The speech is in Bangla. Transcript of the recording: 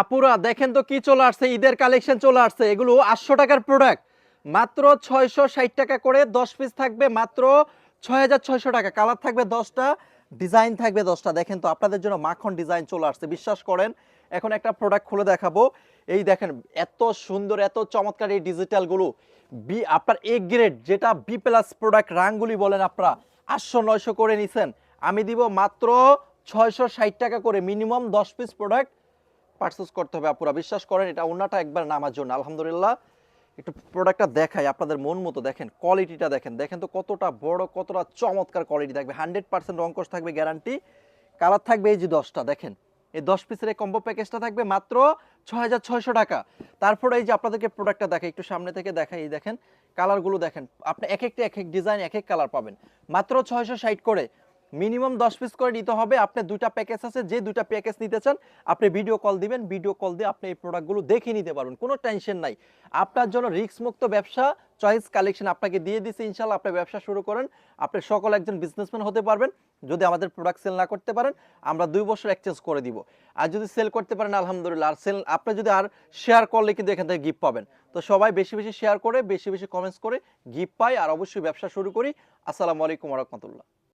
আপুরা দেখেন তো কি চলে আসছে, ঈদের কালেকশন চলে আসছে। এগুলো 800 টাকার প্রোডাক্ট, মাত্র 660 টাকা করে 10 পিস থাকবে, মাত্র 6600 টাকা। কালার থাকবে 10টা, ডিজাইন থাকবে 10টা। দেখেন তো আপনাদের জন্য মাখন ডিজাইন চলে আসছে, বিশ্বাস করেন। এখন একটা প্রোডাক্ট খুলে দেখাবো। এই দেখেন এত সুন্দর, এত চমৎকার এই ডিজিটাল গুলো, বি আপনার এ গ্রেড যেটা বি প্লাস প্রোডাক্ট রাঙ্গুলি বলেন, আপনারা 800 900 করে নিছেন, আমি দিব মাত্র 660 টাকা করে। মিনিমাম 10 পিস প্রোডাক্ট পারচেজ করতে হবে আপুরা, বিশ্বাস করেন। এটা ওন্নাটা একবার নামার জন্য আলহামদুলিল্লাহ। একটু প্রোডাক্টটা দেখাই আপনাদের মন মতো, দেখেন কোয়ালিটিটা দেখেন, দেখেন তো কতটা বড়, কতটা চমৎকার কোয়ালিটি থাকবে। 100% রংকশ থাকবে গ্যারান্টি। কালার থাকবে এই যে 10টা, দেখেন এই 10 পিসের এই কম্বো প্যাকেজটা থাকবে মাত্র 6600 টাকা। তারপরে এই যে আপনাদেরকে প্রোডাক্টটা দেখাই, একটু সামনে থেকে দেখাই, এই দেখেন কালারগুলো দেখেন, আপনি এক একটা এক এক ডিজাইন এক এক কালার পাবেন মাত্র 660 করে। মিনিমাম 10 পিস করে নিতে হবে। আপনি দুইটা প্যাকেজ আছে, যে দুইটা প্যাকেজ নিতে চান আপনি ভিডিও কল দিবেন, ভিডিও কল দিয়ে আপনি এই প্রোডাক্টগুলো দেখে নিতে পারবেন, কোনো টেনশন নাই। আপনার জন্য রিস্ক মুক্ত ব্যবসা, চয়েস কালেকশন আপনাকে দিয়ে দিছি। ইনশাআল্লাহ আপনি ব্যবসা শুরু করেন, আপনি সকল একজন বিজনেসম্যান হতে পারবেন। যদি আমাদের প্রোডাক্ট সেল না করতে পারেন, আমরা 2 বছর এক্সচেঞ্জ করে দিব। আর যদি সেল করতে পারেন আলহামদুলিল্লাহ। আর সেল আপনি যদি আর শেয়ার করলে কিন্তু এখান থেকে গিফট পাবেন। তো সবাই বেশি বেশি শেয়ার করে, বেশি বেশি কমেন্টস করে গিফট পাই, আর অবশ্যই ব্যবসা শুরু করি। আসসালামু আলাইকুম ওয়া রাহমাতুল্লাহ।